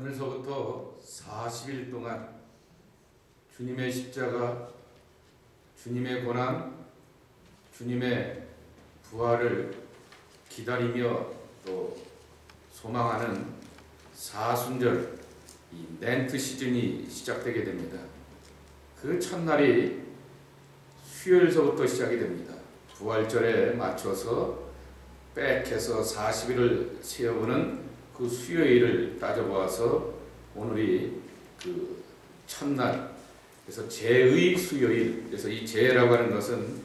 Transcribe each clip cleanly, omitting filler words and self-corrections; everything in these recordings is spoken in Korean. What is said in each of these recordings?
오늘서부터 40일 동안 주님의 십자가, 주님의 고난, 주님의 부활을 기다리며 또 소망하는 사순절, 이 렌트 시즌이 시작되게 됩니다. 그 첫날이 수요일서부터 시작이 됩니다. 부활절에 맞춰서 빽해서 40일을 세어보는 그 수요일을 따져보아서 오늘이 그 첫날, 그래서 제의 수요일, 그래서 이 제라고 하는 것은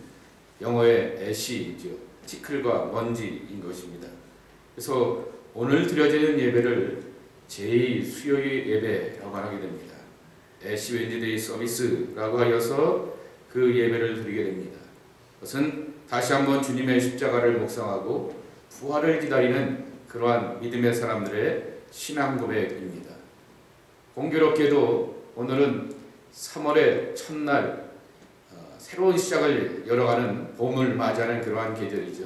영어의 애시죠. 티클과 먼지인 것입니다. 그래서 오늘 드려지는 예배를 제의 수요일 예배라고 하게 됩니다. 애시 웬즈데이 서비스라고 하여서 그 예배를 드리게 됩니다. 그것은 다시 한번 주님의 십자가를 묵상하고 부활을 기다리는 그러한 믿음의 사람들의 신앙 고백입니다. 공교롭게도 오늘은 3월의 첫날 새로운 시작을 열어가는 봄을 맞이하는 그러한 계절이죠.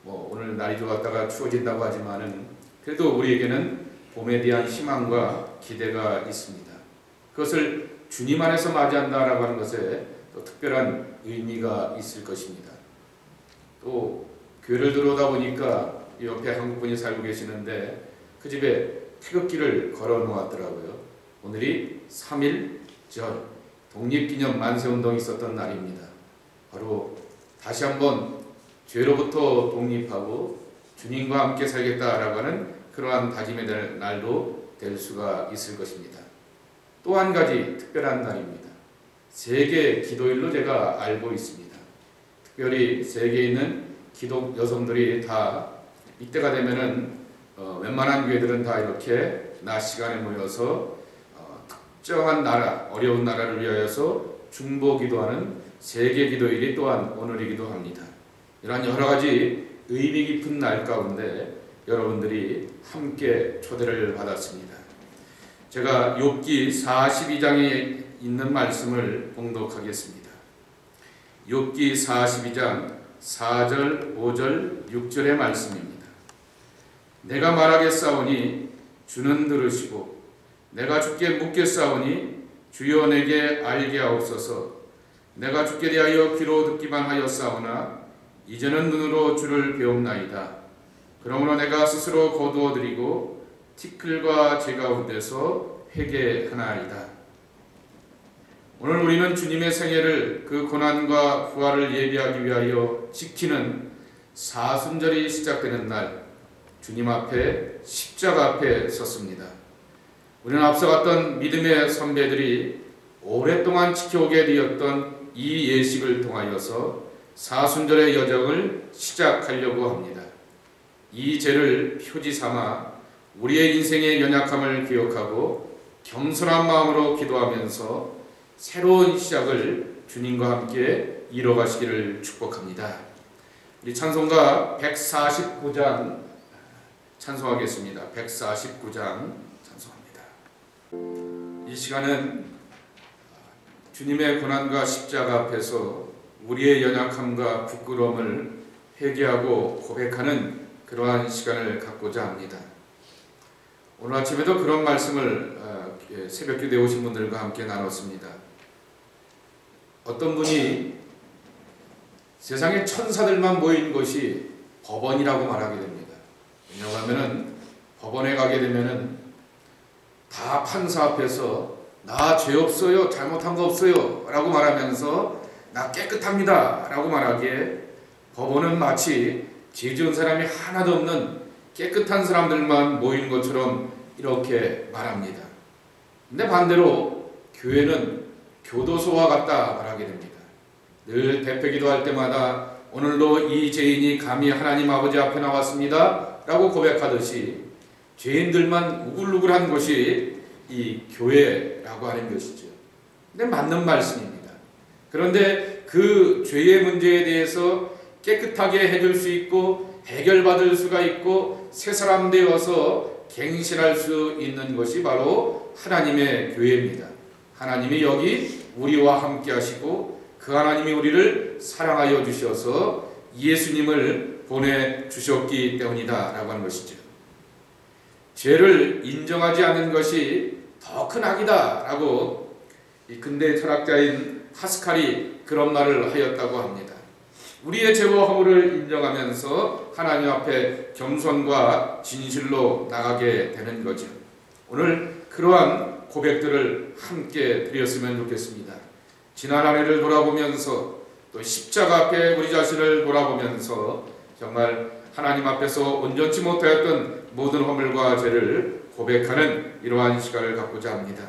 오늘 날이 좋았다가 추워진다고 하지만은 그래도 우리에게는 봄에 대한 희망과 기대가 있습니다. 그것을 주님 안에서 맞이한다라고 하는 것에 또 특별한 의미가 있을 것입니다. 또 교회를 들어오다 보니까 옆에 한국분이 살고 계시는데 그 집에 태극기를 걸어 놓았더라고요. 오늘이 3일 전 독립기념 만세운동이 있었던 날입니다. 바로 다시 한번 죄로부터 독립하고 주님과 함께 살겠다라고 하는 그러한 다짐의 날도 될 수가 있을 것입니다. 또 한 가지 특별한 날입니다. 세계 기도일로 제가 알고 있습니다. 특별히 세계에 있는 기독 여성들이 다 이때가 되면은 웬만한 교회들은 다 이렇게 낮 시간에 모여서 특정한 나라, 어려운 나라를 위하여서 중보 기도하는 세계 기도일이 또한 오늘이기도 합니다. 이러한 여러 가지 의미 깊은 날 가운데 여러분들이 함께 초대를 받았습니다. 제가 욥기 42장에 있는 말씀을 봉독하겠습니다. 욥기 42장 4절, 5절, 6절의 말씀입니다. 내가 말하겠사오니 주는 들으시고 내가 주께 묻겠사오니 주여 내게 알게 하옵소서. 내가 주께 대하여 귀로 듣기만 하였사오나 이제는 눈으로 주를 배움나이다. 그러므로 내가 스스로 거두어 드리고 티끌과 제 가운데서 회개하나이다. 오늘 우리는 주님의 생애를, 그 고난과 부활을 예비하기 위하여 지키는 사순절이 시작되는 날, 주님 앞에 십자가 앞에 섰습니다. 우리는 앞서 갔던 믿음의 선배들이 오랫동안 지켜오게 되었던 이 예식을 통하여서 사순절의 여정을 시작하려고 합니다. 이 제를 표지 삼아 우리의 인생의 연약함을 기억하고 겸손한 마음으로 기도하면서 새로운 시작을 주님과 함께 이뤄가시기를 축복합니다. 우리 찬송가 149장 찬송하겠습니다. 149장 찬송합니다. 이 시간은 주님의 고난과 십자가 앞에서 우리의 연약함과 부끄러움을 회개하고 고백하는 그러한 시간을 갖고자 합니다. 오늘 아침에도 그런 말씀을 새벽기도에 오신 분들과 함께 나눴습니다. 어떤 분이 세상에 천사들만 모인 것이 법원이라고 말하게 됩니다. 왜냐하면 법원에 가게 되면은 다 판사 앞에서 나 죄 없어요, 잘못한 거 없어요 라고 말하면서 나 깨끗합니다 라고 말하기에 법원은 마치 죄 지은 사람이 하나도 없는 깨끗한 사람들만 모인 것처럼 이렇게 말합니다. 근데 반대로 교회는 교도소와 같다 말하게 됩니다. 늘 대표 기도할 때마다 오늘도 이 죄인이 감히 하나님 아버지 앞에 나왔습니다 라고 고백하듯이 죄인들만 우글우글한 것이 이 교회라고 하는 것이죠. 근데 맞는 말씀입니다. 그런데 그 죄의 문제에 대해서 깨끗하게 해줄 수 있고 해결받을 수가 있고 새 사람 되어서 갱신할 수 있는 것이 바로 하나님의 교회입니다. 하나님이 여기 우리와 함께 하시고 그 하나님이 우리를 사랑하여 주셔서 예수님을 보내주셨기 때문이다 라고 하는 것이죠. 죄를 인정하지 않는 것이 더 큰 악이다라고 이 근대 철학자인 파스칼이 그런 말을 하였다고 합니다. 우리의 죄와 허물을 인정하면서 하나님 앞에 겸손과 진실로 나가게 되는 거죠. 오늘 그러한 고백들을 함께 드렸으면 좋겠습니다. 지난 한 해를 돌아보면서 또 십자가 앞에 우리 자신을 돌아보면서 정말 하나님 앞에서 온전치 못하였던 모든 허물과 죄를 고백하는 이러한 시간을 갖고자 합니다.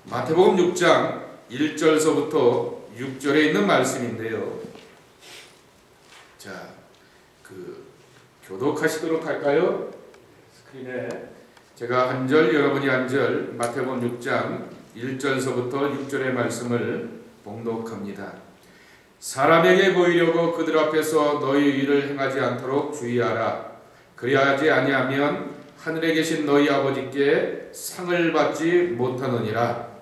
마태복음 6장 1절서부터 6절에 있는 말씀인데요. 자, 교독하시도록 할까요? 스크린에 제가 한 절, 여러분이 한 절, 마태복음 6장 1절서부터 6절의 말씀을 봉독합니다. 사람에게 보이려고 그들 앞에서 너희 일을 행하지 않도록 주의하라. 그리하지 아니하면 하늘에 계신 너희 아버지께 상을 받지 못하느니라.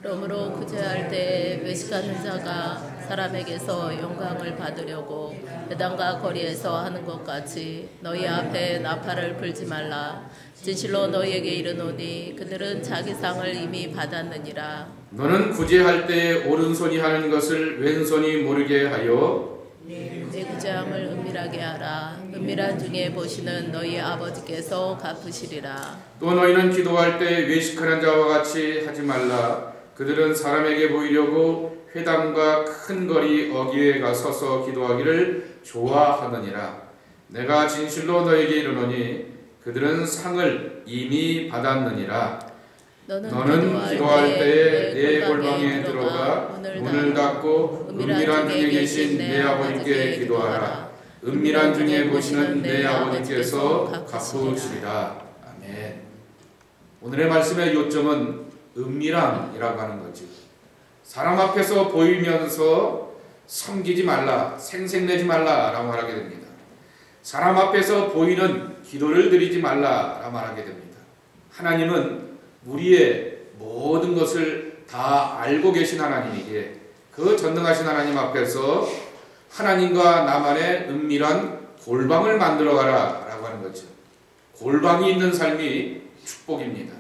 그러므로 구제할 때에 외식하는 자가 사람에게서 영광을 받으려고 회당과 거리에서 하는 것 같이 너희 앞에 나팔을 불지 말라. 진실로 너희에게 이르노니 그들은 자기 상을 이미 받았느니라. 너는 구제할 때에 오른손이 하는 것을 왼손이 모르게 하여 내 구제함을 은밀하게 하라. 은밀한 중에 보시는 너희 아버지께서 갚으시리라. 또 너희는 기도할 때 외식하는 자와 같이 하지 말라. 그들은 사람에게 보이려고 회당과 큰 거리 어귀에 가 서서 기도하기를 좋아하느니라. 내가 진실로 너에게 이르노니 그들은 상을 이미 받았느니라. 너는 기도할 때에 내 골방에 들어가 문을 닫고 은밀한 중에 계신 내 아버지께 기도하라. 은밀한 중에 보시는 내 아버지께서 갚으시리라. 아멘. 오늘의 말씀의 요점은 은밀함이라고 하는 거죠. 사람 앞에서 보이면서 섬기지 말라, 생색내지 말라라고 말하게 됩니다. 사람 앞에서 보이는 기도를 드리지 말라라고 말하게 됩니다. 하나님은 우리의 모든 것을 다 알고 계신 하나님이기에 그 전능하신 하나님 앞에서 하나님과 나만의 은밀한 골방을 만들어가라 라고 하는 거죠. 골방이 있는 삶이 축복입니다.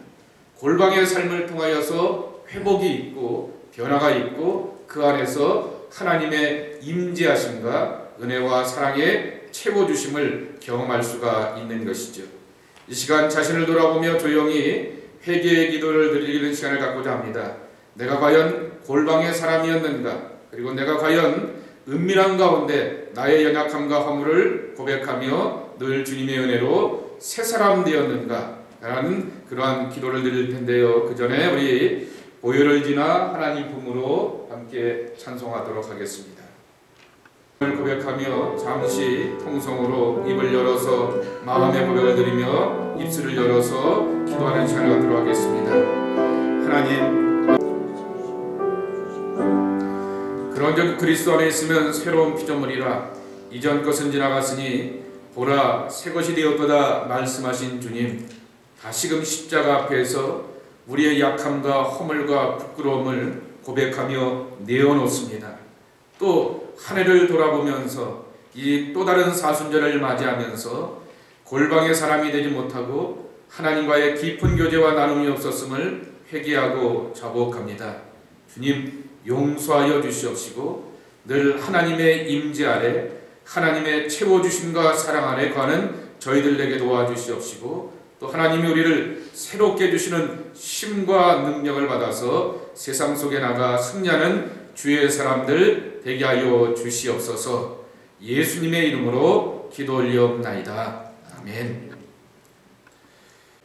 골방의 삶을 통하여서 회복이 있고 변화가 있고 그 안에서 하나님의 임재하심과 은혜와 사랑의 채워주심을 경험할 수가 있는 것이죠. 이 시간 자신을 돌아보며 조용히 회개의 기도를 드리는 시간을 갖고자 합니다. 내가 과연 골방의 사람이었는가? 그리고 내가 과연 은밀한 가운데 나의 연약함과 허물을 고백하며 늘 주님의 은혜로 새 사람 되었는가? 라는 그러한 기도를 드릴 텐데요. 그 전에 우리 보혈을 지나 하나님 품으로 함께 찬송하도록 하겠습니다. 고백하며 잠시 통성으로 입을 열어서 마음의 고백을 드리며 입술을 열어서 기도하는 시간을 갖도록 하겠습니다. 하나님, 그런즉 그리스도 안에 있으면 새로운 피조물이라. 이전 것은 지나갔으니 보라 새 것이 되었도다 말씀하신 주님, 다시금 십자가 앞에서 우리의 약함과 허물과 부끄러움을 고백하며 내어놓습니다. 또 한 해를 돌아보면서 이 또 다른 사순절을 맞이하면서 골방의 사람이 되지 못하고 하나님과의 깊은 교제와 나눔이 없었음을 회개하고 자복합니다. 주님, 용서하여 주시옵시고 늘 하나님의 임재 아래 하나님의 채워주심과 사랑 아래 거하는 저희들에게 도와주시옵시고 또 하나님이 우리를 새롭게 주시는 힘과 능력을 받아서 세상 속에 나가 승리하는 주의 사람들 되게 하여 주시옵소서. 예수님의 이름으로 기도 올리옵나이다. 아멘.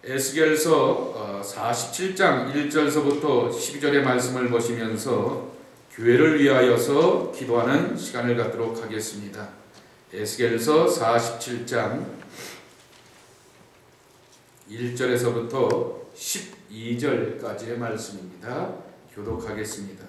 에스겔서 47장 1절서부터 12절의 말씀을 보시면서 교회를 위하여서 기도하는 시간을 갖도록 하겠습니다. 에스겔서 47장 1절에서부터 12절까지의 말씀입니다. 교독하겠습니다.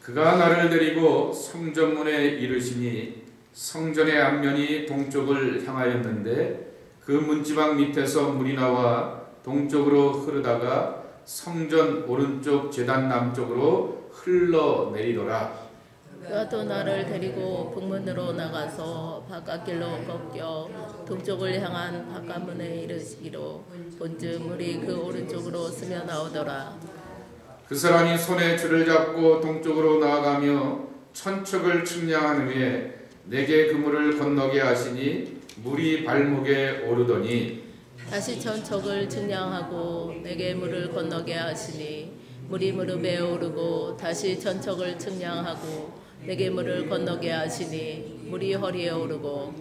그가 나를 데리고 성전문에 이르시니 성전의 앞면이 동쪽을 향하였는데 그 문지방 밑에서 물이 나와 동쪽으로 흐르다가 성전 오른쪽 제단 남쪽으로 흘러내리더라. 그가 또 나를 데리고 북문으로 나가서 바깥길로 꺾여 동쪽을 향한 바깥문에 이르시기로 본즉 물이 그 오른쪽으로 스며 나오더라. 그 사람이 손에 줄을 잡고 동쪽으로 나아가며 천척을 측량한 후에 내게 그 물을 건너게 하시니 물이 발목에 오르더니 다시 천척을 측량하고 내게 물을 건너게 하시니 물이 무릎에 오르고 다시 천척을 측량하고 내게 물을 건너게 하시니 물이 허리에 오르고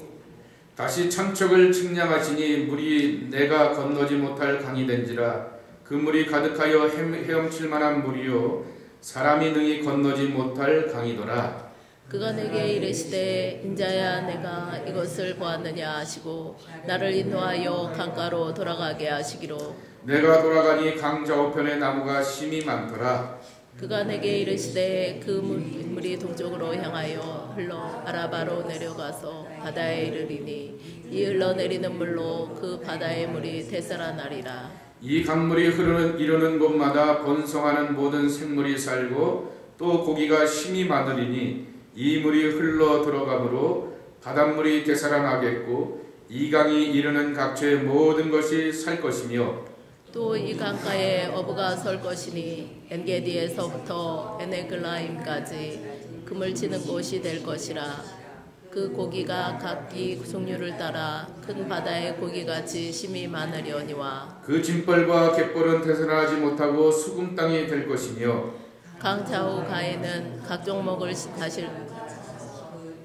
다시 천척을 측량하시니 물이 내가 건너지 못할 강이 된지라 그 물이 가득하여 헤엄칠 만한 물이요 사람이 능히 건너지 못할 강이더라. 그가 내게 이르시되 인자야 내가 이것을 보았느냐 하시고 나를 인도하여 강가로 돌아가게 하시기로 내가 돌아가니 강 좌우편에 나무가 심이 많더라. 그가 내게 이르시되 그 물이 동쪽으로 향하여 흘러 아라바로 내려가서 바다에 이르리니 이 흘러내리는 물로 그 바다의 물이 되살아나리라. 이 강물이 이르는 곳마다 번성하는 모든 생물이 살고 또 고기가 심이 많으리니 이 물이 흘러 들어가므로 바닷물이 되살아나겠고 이 강이 이르는 각처의 모든 것이 살 것이며 또 이 강가에 어부가 설 것이니 엔게디에서부터 에네글라임까지 금을 치는 곳이 될 것이라. 그 고기가 각기 종류를 따라 큰 바다의 고기같이 심이 많으려니와 그 짐벌과 갯벌은 되살아나지 못하고 수금 땅이 될 것이며 강 좌우 가에는 각 종목을 가실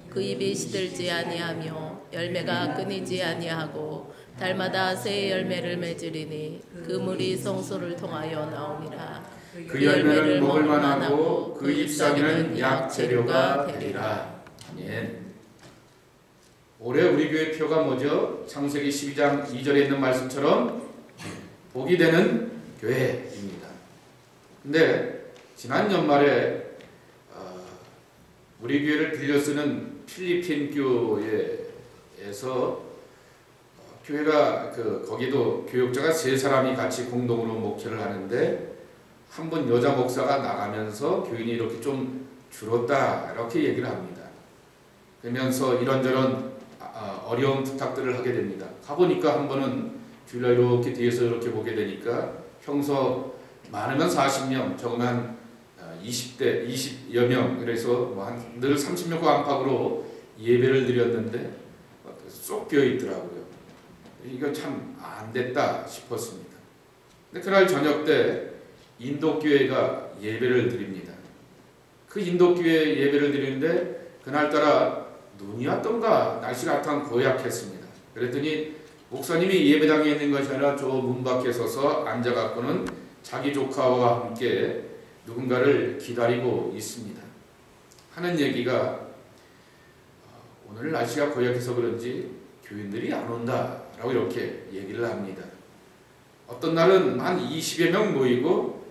그 입이 시들지 아니하며 열매가 끊이지 아니하고 달마다 새 열매를 맺으리니 그 물이 성소를 통하여 나오니라. 그 열매를 먹을 만하고 그 잎사귀는 약 재료가 되리라. 아멘. 올해 우리 교회 표가 뭐죠? 창세기 12장 2절에 있는 말씀처럼 복이 되는 교회입니다. 근데 지난 연말에 우리 교회를 빌려 쓰는 필리핀 교회에서 교회가 거기도 교역자가 3사람이 같이 공동으로 목회를 하는데 한 번 여자 목사가 나가면서 교인이 이렇게 좀 줄었다 이렇게 얘기를 합니다. 그러면서 이런저런 어려운 부탁들을 하게 됩니다. 가보니까 한 번은 주일날 이렇게 뒤에서 이렇게 보게 되니까 평소 많으면 40명, 적으면 20대, 20여 명, 그래서 늘 30명 안팎으로 예배를 드렸는데 쏙 비어 있더라고요. 이거 참 안 됐다 싶었습니다. 근데 그날 저녁 때 인도교회가 예배를 드립니다. 그 인도교회 예배를 드리는데 그날따라 눈이 왔던가 날씨가 약간 고약했습니다. 그랬더니 목사님이 예배당에 있는 것이 아니라 저 문 밖에 서서 앉아갖고는 자기 조카와 함께 누군가를 기다리고 있습니다. 하는 얘기가 오늘 날씨가 고약해서 그런지 교인들이 안 온다 라고 이렇게 얘기를 합니다. 어떤 날은 한 20여 명 모이고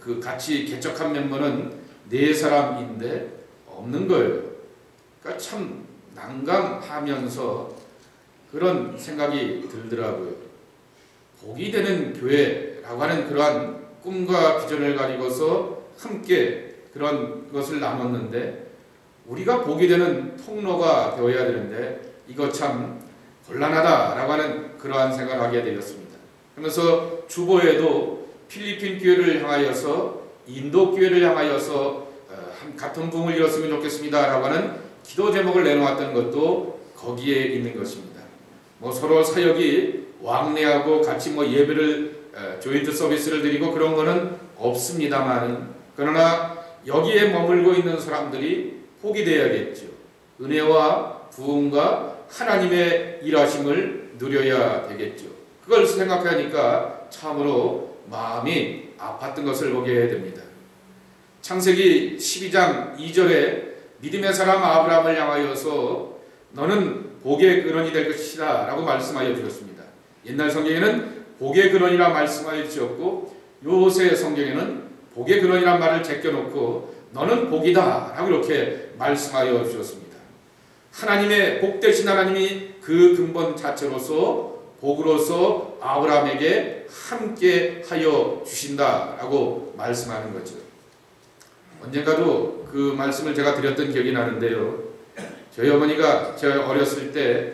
그 같이 개척한 멤버는 4사람인데 없는 거예요. 그러니까 참 난감하면서 그런 생각이 들더라고요. 복이 되는 교회라고 하는 그러한 꿈과 비전을 가지고서 함께 그런 것을 나눴는데 우리가 복이 되는 통로가 되어야 되는데 이거 참 곤란하다라고 하는 그러한 생각을 하게 되었습니다. 그러면서 주보에도 필리핀 교회를 향하여서 인도 교회를 향하여서 같은 부흥을 이뤘으면 좋겠습니다라고 하는 기도 제목을 내놓았던 것도 거기에 있는 것입니다. 서로 사역이 왕래하고 같이 예배를 조인트 서비스를 드리고 그런 거는 없습니다만 그러나 여기에 머물고 있는 사람들이 복이 되어야겠죠. 은혜와 부흥과 하나님의 일하심을 누려야 되겠죠. 그걸 생각하니까 참으로 마음이 아팠던 것을 보게 됩니다. 창세기 12장 2절에 믿음의 사람 아브라함을 향하여서 너는 복의 근원이 될 것이다 라고 말씀하여 주셨습니다. 옛날 성경에는 복의 근원이라 말씀하여 주셨고 요새 성경에는 복의 근원이란 말을 제껴놓고 너는 복이다 라고 이렇게 말씀하여 주셨습니다. 하나님의 복되신 하나님이 그 근본 자체로서 복으로서 아브라함에게 함께 하여 주신다라고 말씀하는 거죠. 언젠가도 그 말씀을 제가 드렸던 기억이 나는데요. 저희 어머니가 저 어렸을 때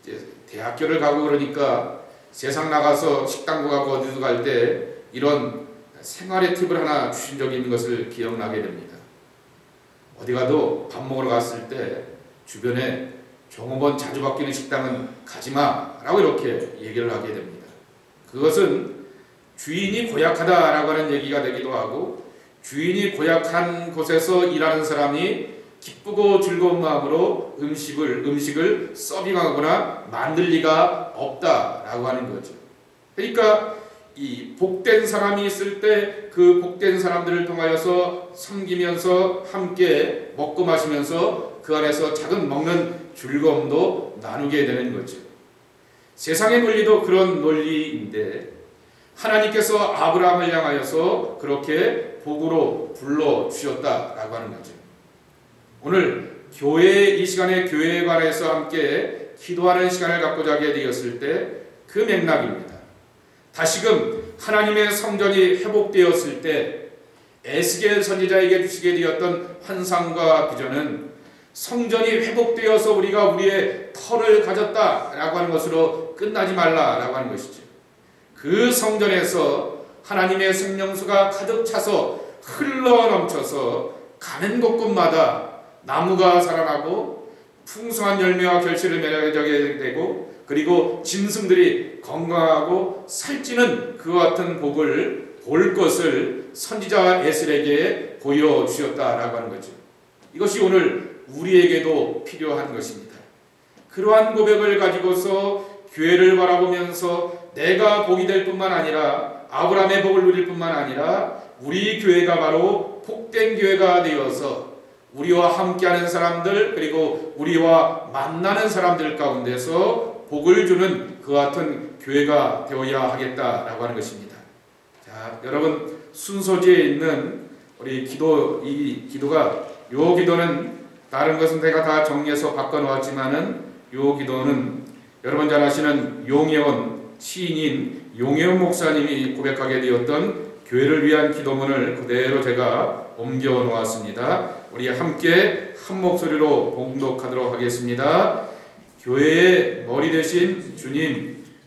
이제 대학교를 가고 그러니까 세상 나가서 식당도 가고 어디도 갈 때 이런 생활의 팁을 하나 주신 적이 있는 것을 기억나게 됩니다. 어디 가도 밥 먹으러 갔을 때 주변에 종업원 자주 바뀌는 식당은 가지마 라고 이렇게 얘기를 하게 됩니다. 그것은 주인이 고약하다라고 하는 얘기가 되기도 하고, 주인이 고약한 곳에서 일하는 사람이 기쁘고 즐거운 마음으로 음식을 서빙하거나 만들 리가 없다라고 하는 거죠. 그러니까 이 복된 사람이 있을 때 그 복된 사람들을 통하여서 섬기면서 함께 먹고 마시면서 그 안에서 작은 먹는 즐거움도 나누게 되는 거죠. 세상의 논리도 그런 논리인데 하나님께서 아브라함을 향하여서 그렇게 복으로 불러주셨다라고 하는 거죠. 오늘 이 시간에 교회에 관해서 함께 기도하는 시간을 갖고자 하게 되었을 때 그 맥락입니다. 다시금 하나님의 성전이 회복되었을 때 에스겔 선지자에게 주시게 되었던 환상과 비전은 성전이 회복되어서 우리가 우리의 터를 가졌다라고 하는 것으로 끝나지 말라라고 하는 것이죠. 그 성전에서 하나님의 생명수가 가득 차서 흘러넘쳐서 가는 곳곳마다 나무가 살아나고 풍성한 열매와 결실을 맺게 되고, 그리고 짐승들이 건강하고 살찌는 그와 같은 복을 볼 것을 선지자 에스겔에게 보여주셨다라고 하는 거죠. 이것이 오늘 우리에게도 필요한 것입니다. 그러한 고백을 가지고서 교회를 바라보면서 내가 복이 될 뿐만 아니라 아브라함의 복을 누릴 뿐만 아니라 우리 교회가 바로 복된 교회가 되어서 우리와 함께하는 사람들, 그리고 우리와 만나는 사람들 가운데서 복을 주는 그 같은 교회가 되어야 하겠다라고 하는 것입니다. 자, 여러분 순서지에 있는 우리 이 기도는 다른 것은 내가 다 정리해서 바꿔놓았지만은 요 기도는 여러분 잘 아시는 용혜원 시인인 용혜원 목사님이 고백하게 되었던 교회를 위한 기도문을 그대로 제가 옮겨 놓았습니다. 우리 함께 한 목소리로 봉독하도록 하겠습니다. 교회의 머리 되신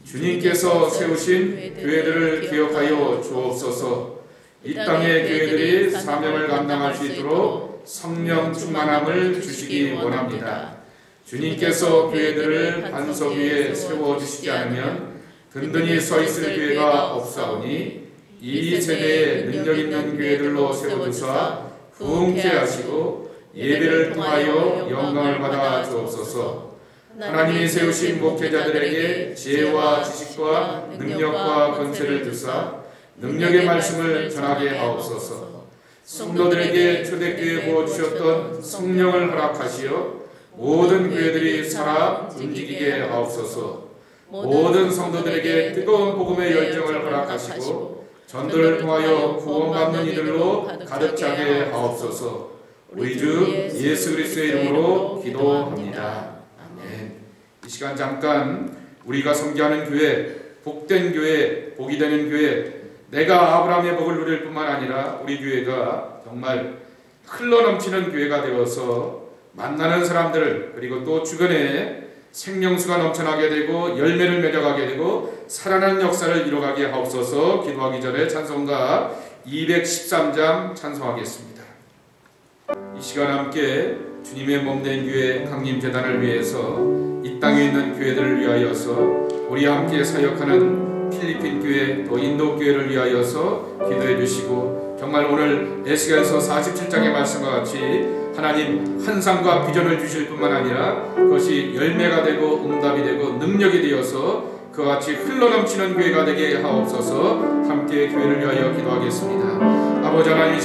주님께서 세우신 교회들을 기억하여 주옵소서. 이 땅의 교회들이 사명을 감당할 수 있도록 성령 충만함을 주시기 원합니다. 주님께서 교회들을 반석 위에 세워주시지 않으면 든든히 서 있을 교회가 없사오니 이 세대에 능력 있는 교회들로 세워주사 부흥케 하시고 예배를 통하여 영광을 받아 주옵소서. 하나님이 세우신 목회자들에게 지혜와 지식과 능력과 권세를 주사 능력의 말씀을 전하게 하옵소서. 성도들에게 초대교회에 부어주셨던 성령을 허락하시어 모든 교회들이 살아 움직이게 하옵소서. 모든 성도들에게 뜨거운 복음의 열정을 허락하시고 전도를 통하여 구원받는 이들로 가득 차게 하옵소서. 우리 주 예수 그리스도의 이름으로 기도합니다. 아멘. 이 시간 잠깐 우리가 섬기하는 교회, 복된 교회, 복이 되는 교회, 내가 아브라함의 복을 누릴 뿐만 아니라 우리 교회가 정말 흘러넘치는 교회가 되어서 만나는 사람들을, 그리고 또 주변에 생명수가 넘쳐나게 되고 열매를 맺어가게 되고 살아나는 역사를 이뤄가게 하옵소서. 기도하기 전에 찬송가 213장 찬송하겠습니다. 이 시간 함께 주님의 몸된 교회 강림재단을 위해서 이 땅에 있는 교회들을 위하여서 우리와 함께 사역하는 필리핀 교회 또 인도 교회를 위하여서 기도해 주시고, 정말 오늘 에스겔서 47장의 말씀과 같이 하나님 환상과 비전을 주실 뿐만 아니라 그것이 열매가 되고 응답이 되고 능력이 되어서 그와 같이 흘러넘치는 교회가 되게 하옵소서. 함께 교회를 위하여 기도하겠습니다. 아버지 하나님,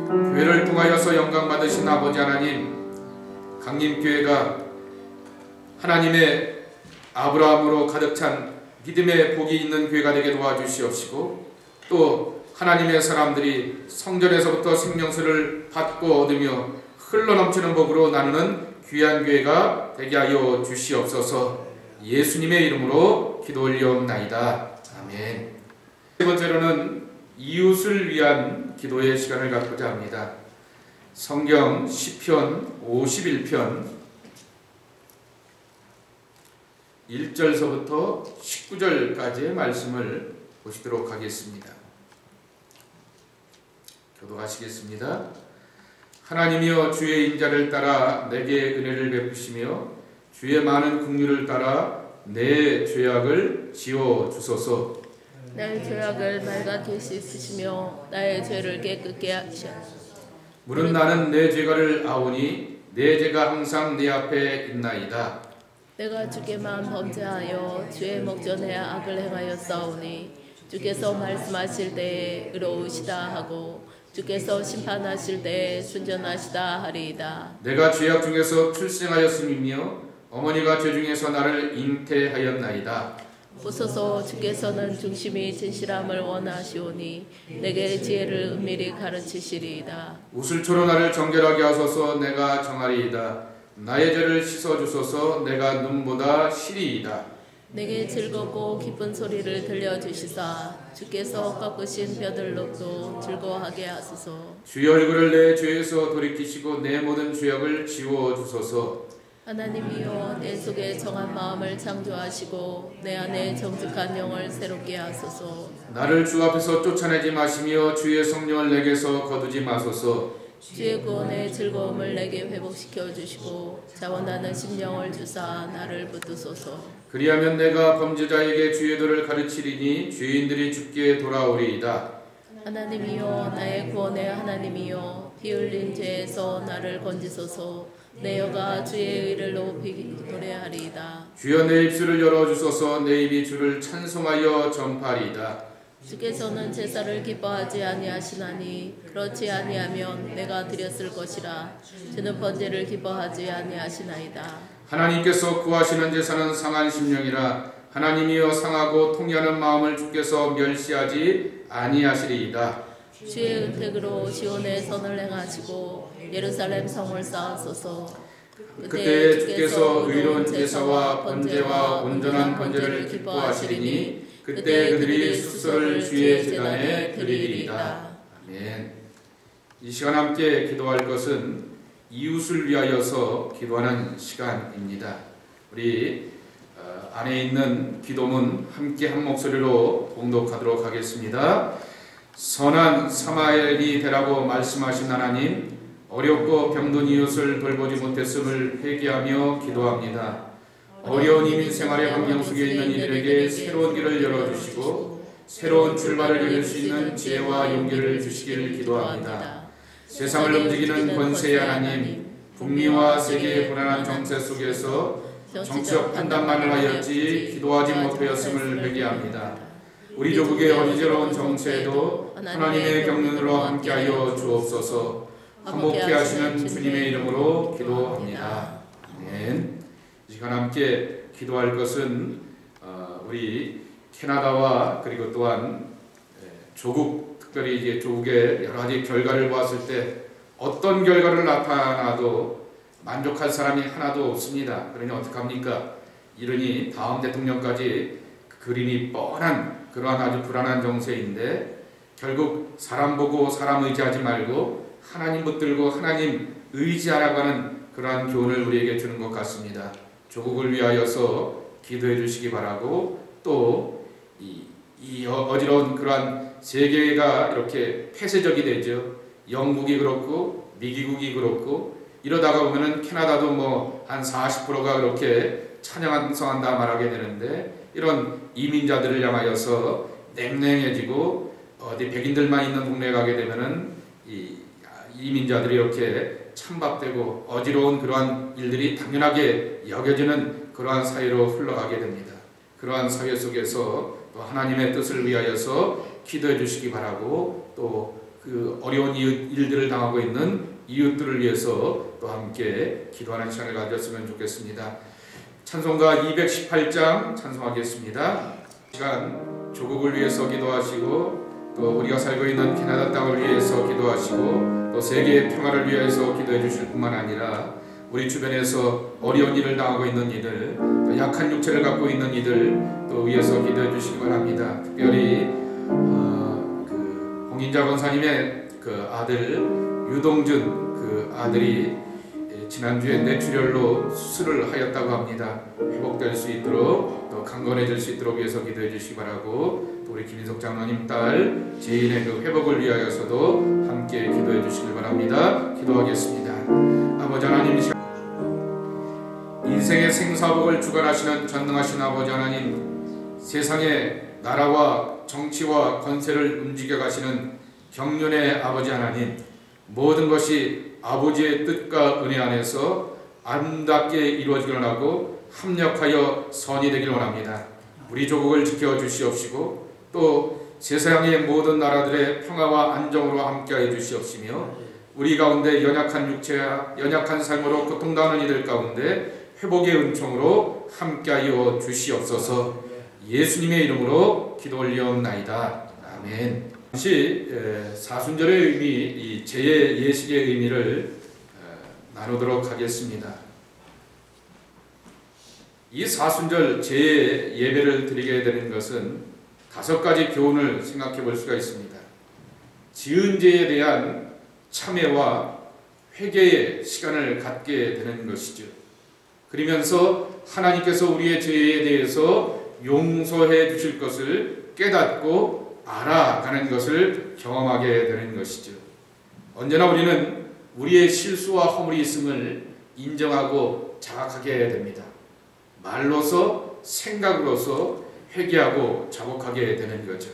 교회를 통하여서 영광 받으신 아버지 하나님, 강림교회가 하나님의 아브라함으로 가득 찬 믿음의 복이 있는 교회가 되게 도와주시옵시고, 또 하나님의 사람들이 성전에서부터 생명수를 받고 얻으며 흘러넘치는 복으로 나누는 귀한 교회가 되게 하여 주시옵소서. 예수님의 이름으로 기도 올리옵나이다. 아멘. 세 번째로는 이웃을 위한 기도의 시간을 갖고자 합니다. 성경 시편 51편 1절서부터 19절까지의 말씀을 보시도록 하겠습니다. 교독하시겠습니다. 하나님이여 주의 인자를 따라 내게 은혜를 베푸시며 주의 많은 긍휼을 따라 내 죄악을 지워 주소서. 나의 죄악을 말갛게 씻으시며 나의 죄를 깨끗게 하시옵소서. 물은 나는 내 죄가를 아오니 내 죄가 항상 내 앞에 있나이다. 내가 주께만 범죄하여 주의 목전에 악을 행하여 싸우니 주께서 말씀하실 때에 의로우시다 하고 주께서 심판하실 때에 순전하시다 하리이다. 내가 죄악 중에서 출생하였음이며 어머니가 죄 중에서 나를 잉태하였나이다. 보소서 주께서는 중심이 진실함을 원하시오니 내게 지혜를 은밀히 가르치시리이다. 우슬초로 나를 정결하게 하소서. 내가 정하리이다. 나의 죄를 씻어주소서. 내가 눈보다 시리이다. 내게 즐겁고 기쁜 소리를 들려주시사 주께서 꺾으신 뼈들록도 즐거워하게 하소서. 주의 얼굴을 내 죄에서 돌이키시고 내 모든 죄악을 지워주소서. 하나님이여 내 속에 정한 마음을 창조하시고 내 안에 정직한 영을 새롭게 하소서. 나를 주 앞에서 쫓아내지 마시며 주의 성령을 내게서 거두지 마소서. 주의 구원의 즐거움을 내게 회복시켜 주시고 자원하는 심령을 주사 나를 붙드소서. 그리하면 내가 범죄자에게 주의 도를 가르치리니 죄인들이 주께 돌아오리이다. 하나님이여 나의 구원의 하나님이여 피 흘린 죄에서 나를 건지소서. 내 여가 주의 의를 높이 노래하리이다. 주여 내 입술을 열어주소서. 내 입이 주를 찬송하여 전파리이다. 주께서는 제사를 기뻐하지 아니하시나니 그렇지 아니하면 내가 드렸을 것이라. 주는 번제를 기뻐하지 아니하시나이다. 하나님께서 구하시는 제사는 상한 심령이라. 하나님이여 상하고 통회하는 마음을 주께서 멸시하지 아니하시리이다. 주의 은택으로 시온의 선을 행하시고 예루살렘 성을 쌓으소서. 그때 주께서 의로운 제사와 번제와 온전한 번제를 기뻐하시리니 그때 그들이 수소를 주의 제단에 드리리이다. 아멘. 이 시간 함께 기도할 것은 이웃을 위하여서 기도하는 시간입니다. 우리 안에 있는 기도문 함께 한 목소리로 봉독하도록 하겠습니다. 선한 사마엘이 되라고 말씀하신 하나님, 어렵고 병든 이웃을 돌보지 못했음을 회개하며 기도합니다. 어려운 이민 생활의 환경 속에 있는 이들에게 새로운 길을 열어주시고 새로운 출발을 이룰 수 있는 지혜와 용기를 주시길 기도합니다. 세상을 움직이는 권세의 하나님, 북미와 세계의 불안한 정세 속에서 정치적 판단만을 하였지 기도하지 못하였음을 회개합니다. 우리 조국의 어리저러운 정세에도 하나님의 경륜으로 함께하여 주옵소서. 화목케 하시는 주님의 이름으로 기도합니다. 아멘. 이 시간 함께 기도할 것은 우리 캐나다와 그리고 또한 조국, 특별히 이제 조국의 여러 가지 결과를 보았을 때 어떤 결과를 나타나도 만족할 사람이 하나도 없습니다. 그러니 어떡합니까? 이러니 다음 대통령까지 그림이 뻔한 그러한 아주 불안한 정세인데 결국 사람 보고 사람 의지하지 말고 하나님 붙들고 하나님 의지하라고 하는 그러한 교훈을 우리에게 주는 것 같습니다. 조국을 위하여서 기도해 주시기 바라고 또 이 어지러운 그러한 세계가 이렇게 폐쇄적이 되죠. 영국이 그렇고 미국이 그렇고 이러다가 보면은 캐나다도 뭐 한 40%가 그렇게 찬양성한다 말하게 되는데 이런 이민자들을 향하여서 냉랭해지고 어디 백인들만 있는 동네에 가게 되면은 이 이민자들이 이렇게 찬밥되고 어지러운 그러한 일들이 당연하게 여겨지는 그러한 사회로 흘러가게 됩니다. 그러한 사회 속에서 또 하나님의 뜻을 위하여서 기도해 주시기 바라고 또 그 어려운 일들을 당하고 있는 이웃들을 위해서 또 함께 기도하는 시간을 가졌으면 좋겠습니다. 찬송가 218장 찬송하겠습니다. 시간 조국을 위해서 기도하시고 또 우리가 살고 있는 캐나다 땅을 위해서 기도하시고 또 세계의 평화를 위해서 기도해 주실 뿐만 아니라 우리 주변에서 어려운 일을 당하고 있는 이들, 또 약한 육체를 갖고 있는 이들 또 위해서 기도해 주시기 바랍니다. 특별히 그 홍인자 권사님의 그 아들 유동준 그 아들이 지난주에 뇌출혈로 수술을 하였다고 합니다. 회복될 수 있도록 또 강건해질 수 있도록 위해서 기도해 주시기 바라고, 또 우리 김인석 장로님 딸 제인의 그 회복을 위하여서도 함께 기도해 주시길 바랍니다. 기도하겠습니다. 아버지 하나님, 인생의 생사복을 주관하시는 전능하신 아버지 하나님, 세상의 나라와 정치와 권세를 움직여 가시는 경륜의 아버지 하나님, 모든 것이 아버지의 뜻과 은혜 안에서 아름답게 이루어지길 원하고 합력하여 선이 되길 원합니다. 우리 조국을 지켜주시옵시고 또 세상의 모든 나라들의 평화와 안정으로 함께하여 주시옵시며, 우리 가운데 연약한 육체와 연약한 삶으로 고통당하는 이들 가운데 회복의 은총으로 함께하여 주시옵소서. 예수님의 이름으로 기도 올리옵나이다. 아멘. 잠시 사순절의 의미, 이 제의 예식의 의미를 나누도록 하겠습니다. 이 사순절 제의 예배를 드리게 되는 것은 5가지 교훈을 생각해 볼 수가 있습니다. 지은 죄에 대한 참회와 회개의 시간을 갖게 되는 것이죠. 그러면서 하나님께서 우리의 죄에 대해서 용서해 주실 것을 깨닫고 알아가는 것을 경험하게 되는 것이죠. 언제나 우리는 우리의 실수와 허물이 있음을 인정하고 자각하게 됩니다. 말로서 생각으로서 회개하고 자복하게 되는 거죠.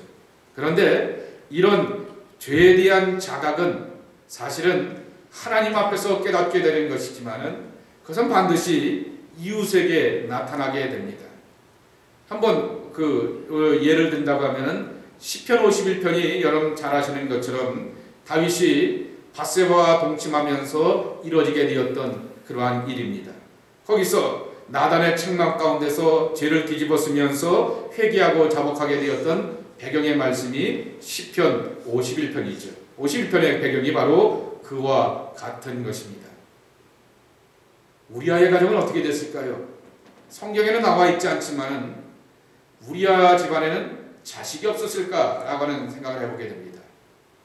그런데 이런 죄에 대한 자각은 사실은 하나님 앞에서 깨닫게 되는 것이지만은 그것은 반드시 이웃에게 나타나게 됩니다. 한번 예를 든다고 하면은 시편 51편이 여러분 잘 아시는 것처럼 다윗이 밧세바와 동침하면서 이루어지게 되었던 그러한 일입니다. 거기서 나단의 책망 가운데서 죄를 뒤집어쓰면서 회개하고 자복하게 되었던 배경의 말씀이 시편 51편이죠. 51편의 배경이 바로 그와 같은 것입니다. 우리아의 가정은 어떻게 됐을까요? 성경에는 나와 있지 않지만 우리아 집안에는 자식이 없었을까라고 하는 생각을 해보게 됩니다.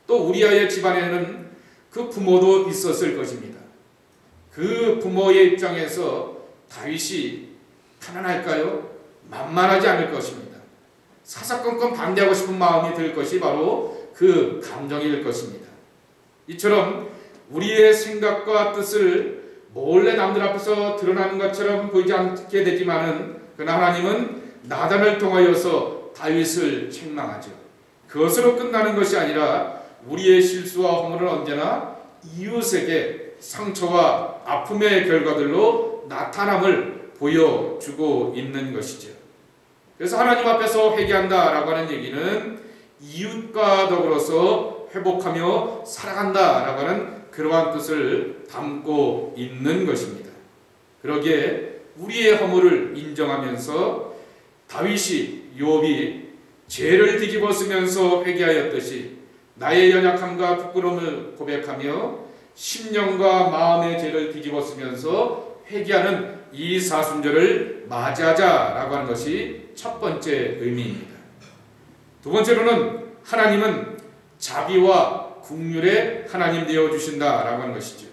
또 우리아의 집안에는 그 부모도 있었을 것입니다. 그 부모의 입장에서 다윗이 편안할까요? 만만하지 않을 것입니다. 사사건건 반대하고 싶은 마음이 들 것이 바로 그 감정일 것입니다. 이처럼 우리의 생각과 뜻을 몰래 남들 앞에서 드러나는 것처럼 보이지 않게 되지만은 그러나 하나님은 나단을 통하여서 다윗을 책망하죠. 그것으로 끝나는 것이 아니라 우리의 실수와 허물은 언제나 이웃에게 상처와 아픔의 결과들로 나타남을 보여주고 있는 것이죠. 그래서 하나님 앞에서 회개한다라고 하는 얘기는 이웃과 더불어서 회복하며 살아간다라고 하는 그러한 뜻을 담고 있는 것입니다. 그러기에 우리의 허물을 인정하면서 다윗이 욥이 죄를 뒤집어쓰면서 회개하였듯이 나의 연약함과 부끄러움을 고백하며 심령과 마음의 죄를 뒤집어쓰면서 회개하는 이 사순절을 맞이하자라고 하는 것이 첫 번째 의미입니다. 두 번째로는 하나님은 자비와 긍휼의 하나님 되어 주신다라고 하는 것이죠.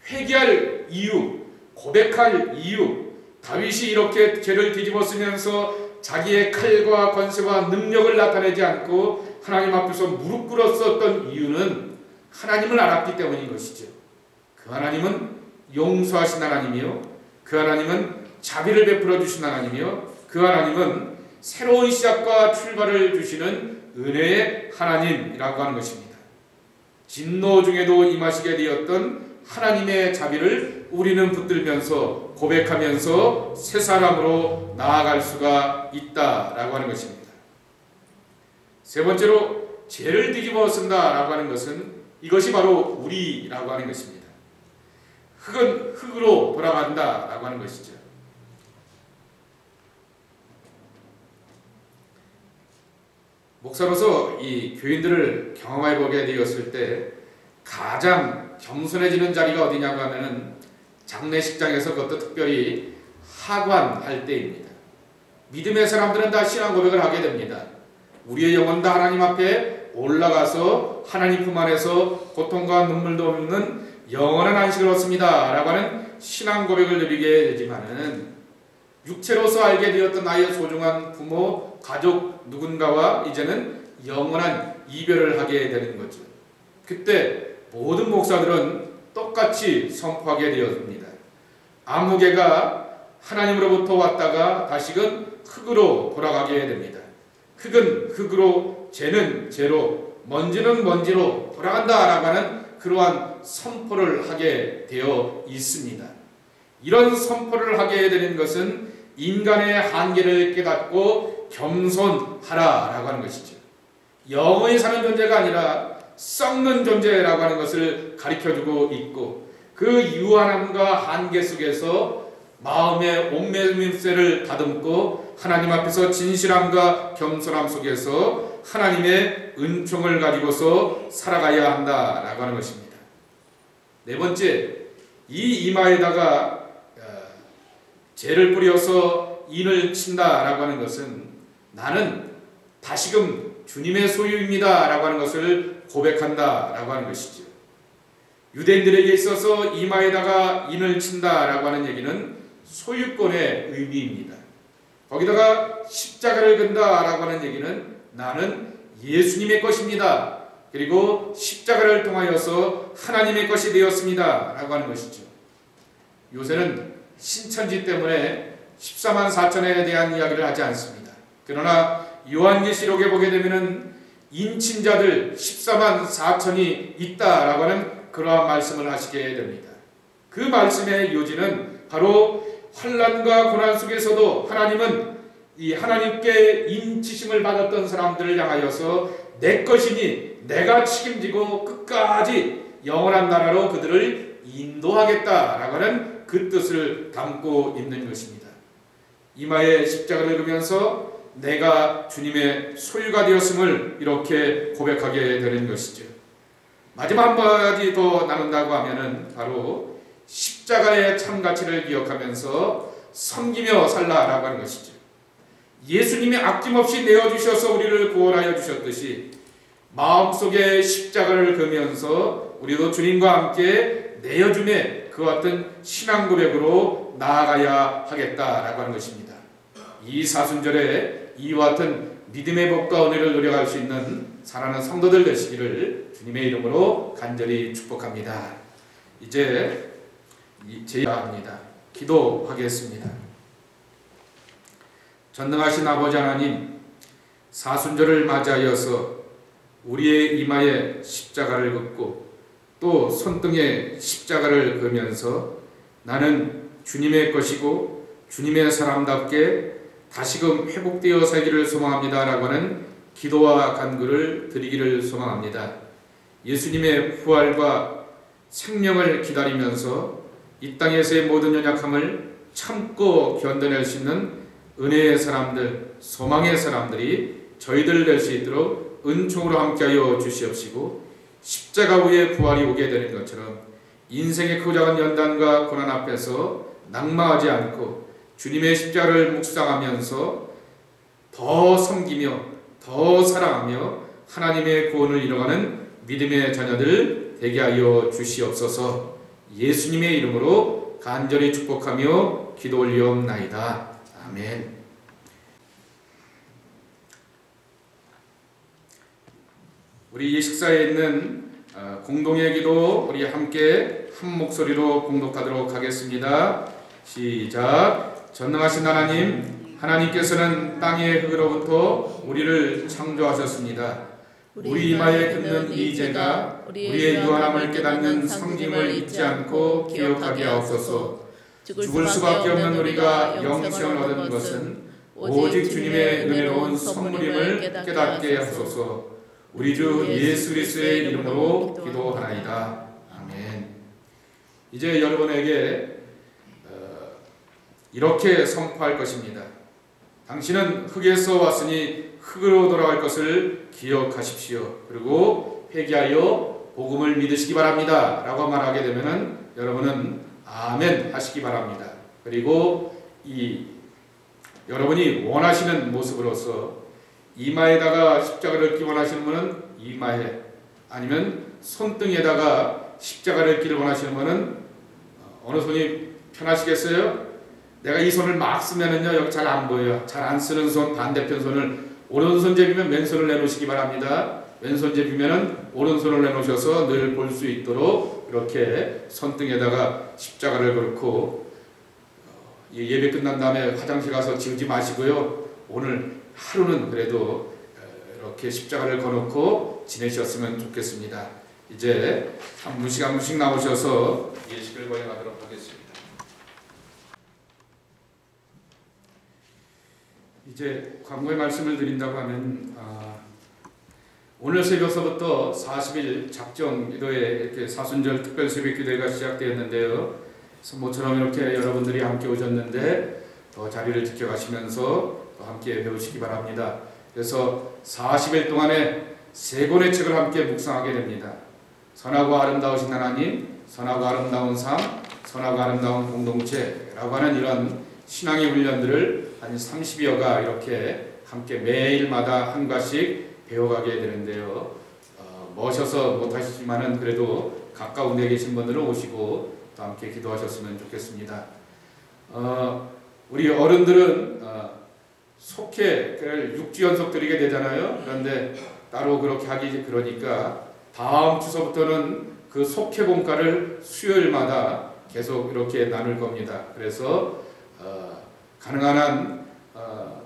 회개할 이유, 고백할 이유, 다윗이 이렇게 죄를 뒤집어쓰면서 자기의 칼과 권세와 능력을 나타내지 않고 하나님 앞에서 무릎 꿇었었던 이유는 하나님을 알았기 때문인 것이죠. 그 하나님은 용서하신 하나님이요, 그 하나님은 자비를 베풀어 주신 하나님이요, 그 하나님은 새로운 시작과 출발을 주시는 은혜의 하나님이라고 하는 것입니다. 진노 중에도 임하시게 되었던 하나님의 자비를 우리는 붙들면서 고백하면서 새 사람으로 나아갈 수가 있다라고 하는 것입니다. 세 번째로 죄를 뒤집어 쓴다라고 하는 것은 이것이 바로 우리라고 하는 것입니다. 흙은 흙으로 돌아간다라고 하는 것이죠. 목사로서 이 교인들을 경험해 보게 되었을 때 가장 겸손해지는 자리가 어디냐고 하면은 장례식장에서, 그것도 특별히 하관할 때입니다. 믿음의 사람들은 다 신앙 고백을 하게 됩니다. 우리의 영혼 다 하나님 앞에 올라가서 하나님 품 안에서 고통과 눈물도 없는 영원한 안식을 얻습니다 라고 하는 신앙 고백을 드리게 되지만은 육체로서 알게 되었던 나의 소중한 부모, 가족 누군가와 이제는 영원한 이별을 하게 되는 거죠. 그때 모든 목사들은 똑같이 선포하게 되었습니다. 아무개가 하나님으로부터 왔다가 다시금 흙으로 돌아가게 됩니다. 흙은 흙으로, 재는 재로, 먼지는 먼지로 돌아간다라고 하는 그러한 선포를 하게 되어 있습니다. 이런 선포를 하게 되는 것은 인간의 한계를 깨닫고 겸손하라라고 하는 것이죠. 영원히 사는 존재가 아니라 썩는 존재라고 하는 것을 가르쳐주고 있고, 그 유한함과 한계 속에서 마음의 옥매김새를 다듬고 하나님 앞에서 진실함과 겸손함 속에서 하나님의 은총을 가지고서 살아가야 한다라고 하는 것입니다. 네 번째, 이 이마에다가 재를 뿌려서 인을 친다라고 하는 것은 나는 다시금 주님의 소유입니다 라고 하는 것을 고백한다 라고 하는 것이죠. 유대인들에게 있어서 이마에다가 인을 친다 라고 하는 얘기는 소유권의 의미입니다. 거기다가 십자가를 근다 라고 하는 얘기는 나는 예수님의 것입니다. 그리고 십자가를 통하여서 하나님의 것이 되었습니다 라고 하는 것이죠. 요새는 신천지 때문에 14만 4천에 대한 이야기를 하지 않습니다. 그러나 요한계시록에 보게 되면은 인친자들 14만 4천이 있다라고 하는 그러한 말씀을 하시게 됩니다. 그 말씀의 요지는 바로 환난과 고난 속에서도 하나님은 이 하나님께 인치심을 받았던 사람들을 향하여서 내 것이니 내가 책임지고 끝까지 영원한 나라로 그들을 인도하겠다라고 하는 그 뜻을 담고 있는 것입니다. 이마에 십자가를 그면서 내가 주님의 소유가 되었음을 이렇게 고백하게 되는 것이죠. 마지막 한 가지 더 나눈다고 하면은 바로 십자가의 참 가치를 기억하면서 섬기며 살라라고 하는 것이죠. 예수님이 아낌없이 내어주셔서 우리를 구원하여 주셨듯이 마음속에 십자가를 그면서 우리도 주님과 함께 내어줌에 그와 같은 신앙 고백으로 나아가야 하겠다라고 하는 것입니다. 이 사순절에 이와 같은 믿음의 복과 은혜를 누려갈 수 있는 사랑하는 성도들 되시기를 주님의 이름으로 간절히 축복합니다. 이제 제의합니다. 기도하겠습니다. 전능하신 아버지 하나님, 사순절을 맞이하여서 우리의 이마에 십자가를 긋고 또 손등에 십자가를 그면서 나는 주님의 것이고 주님의 사람답게 다시금 회복되어 살기를 소망합니다 라고 하는 기도와 간구를 드리기를 소망합니다. 예수님의 부활과 생명을 기다리면서 이 땅에서의 모든 연약함을 참고 견뎌낼 수 있는 은혜의 사람들, 소망의 사람들이 저희들 될 수 있도록 은총으로 함께하여 주시옵시고, 십자가 후에 부활이 오게 되는 것처럼 인생의 크고 작은 연단과 고난 앞에서 낙마하지 않고 주님의 십자가를 묵상하면서 더 섬기며 더 사랑하며 하나님의 구원을 이뤄가는 믿음의 자녀들 되게 하여 주시옵소서. 예수님의 이름으로 간절히 축복하며 기도 올리옵나이다. 아멘. 우리 이 식사에 있는 공동의 기도 우리 함께 한 목소리로 공독하도록 하겠습니다. 시작. 전능하신 하나님, 하나님께서는 땅의 흙으로부터 우리를 창조하셨습니다. 우리 이마에 긋는 이 죄가 우리의 유한함을 깨닫는 성김을 잊지 않고 기억하게 하옵소서. 죽을 수밖에 없는 우리가 영생을 얻은 것은 오직 주님의 은혜로운 선물임을 깨닫게 하소서. 우리 주 예수 그리스도의 이름으로 기도하나이다. 아멘. 이제 여러분에게 이렇게 선포할 것입니다. 당신은 흙에서 왔으니 흙으로 돌아갈 것을 기억하십시오. 그리고 회개하여 복음을 믿으시기 바랍니다 라고 말하게 되면은 여러분은 아멘 하시기 바랍니다. 그리고 여러분이 원하시는 모습으로서 이마에다가 십자가를 끼 원하시는 분은 이마에, 아니면 손등에다가 십자가를 길을 원하시는 분은 어느 손이 편하시겠어요? 내가 이 손을 막 쓰면은요, 여기 잘 안 보여요. 잘 안 쓰는 손, 반대편 손을 오른손 제비면 왼손을 내놓으시기 바랍니다. 왼손 제비면은 오른손을 내놓으셔서 늘 볼 수 있도록 이렇게 손등에다가 십자가를 걸고 예배 끝난 다음에 화장실 가서 지우지 마시고요. 오늘 하루는 그래도 이렇게 십자가를 거놓고 지내셨으면 좋겠습니다. 이제 한 분씩 한 분씩 나오셔서 예식을 거행하도록 하겠습니다. 이제 광고의 말씀을 드린다고 하면 오늘 새벽서부터 40일 작정 기도회 이렇게 사순절 특별 새벽 기도회가 시작되었는데요. 모처럼 이렇게 여러분들이 함께 오셨는데 더 자리를 지켜가시면서 더 함께 배우시기 바랍니다. 그래서 40일 동안에 3권의 책을 함께 묵상하게 됩니다. 선하고 아름다우신 하나님, 선하고 아름다운 삶, 선하고 아름다운 공동체라고 하는 이런 신앙의 훈련들을 한 30여가 이렇게 함께 매일마다 한 가지씩 배워가게 되는데요. 모셔서 못하시지만은 그래도 가까운 데 계신 분들은 오시고 또 함께 기도하셨으면 좋겠습니다. 우리 어른들은 속회를 6주 연속 드리게 되잖아요. 그런데 따로 그렇게 하기 그러니까 다음 주서부터는 그 속회 공과를 수요일마다 계속 이렇게 나눌 겁니다. 그래서 가능한 한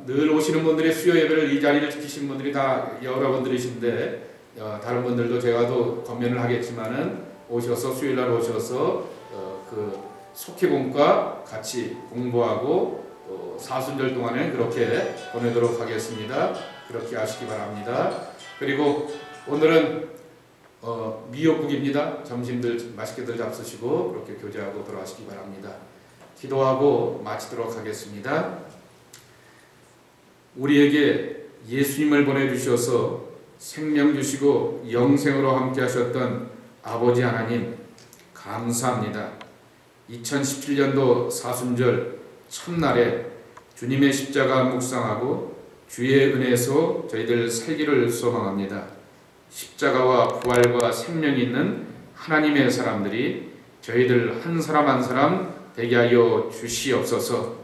늘 오시는 분들의 수요 예배를 이 자리를 지키신 분들이 다 여러분들이신데 다른 분들도 제가도 권면을 하겠지만은 오셔서 수요일날 오셔서 그 속회공과 같이 공부하고 사순절 동안에 그렇게 보내도록 하겠습니다. 그렇게 하시기 바랍니다. 그리고 오늘은 미역국입니다. 점심들 맛있게들 잡수시고 그렇게 교제하고 돌아가시기 바랍니다. 기도하고 마치도록 하겠습니다. 우리에게 예수님을 보내주셔서 생명 주시고 영생으로 함께 하셨던 아버지 하나님 감사합니다. 2017년도 사순절 첫날에 주님의 십자가 묵상하고 주의 은혜에서 저희들 살기를 소망합니다. 십자가와 부활과 생명이 있는 하나님의 사람들이 저희들 한 사람 한 사람 되게 하여 주시옵소서.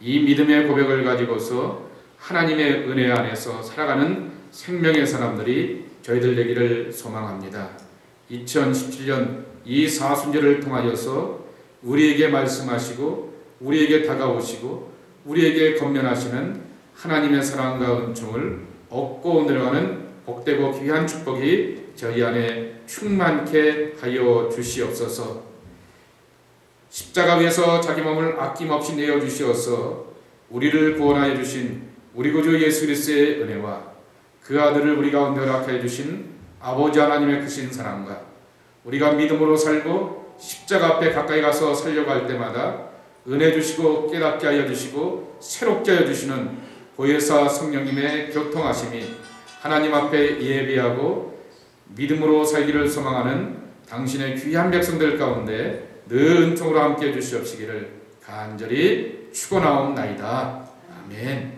이 믿음의 고백을 가지고서 하나님의 은혜 안에서 살아가는 생명의 사람들이 저희들 되기를 소망합니다. 2017년 이 사순절을 통하여서 우리에게 말씀하시고 우리에게 다가오시고 우리에게 권면하시는 하나님의 사랑과 은총을 얻고 내려가는 복되고 귀한 축복이 저희 안에 충만케 하여 주시옵소서. 십자가 위에서 자기 몸을 아낌없이 내어주시어서 우리를 구원하여 주신 우리 구주 예수 그리스도의 은혜와 그 아들을 우리 가운데 허락하여 주신 아버지 하나님의 크신 사랑과 우리가 믿음으로 살고 십자가 앞에 가까이 가서 살려고 할 때마다 은혜 주시고 깨닫게 하여 주시고 새롭게 하여 주시는 보혜사 성령님의 교통하심이 하나님 앞에 예비하고 믿음으로 살기를 소망하는 당신의 귀한 백성들 가운데 늘 은총으로 함께 해 주시옵시기를 간절히 축원하옵나이다. 아멘.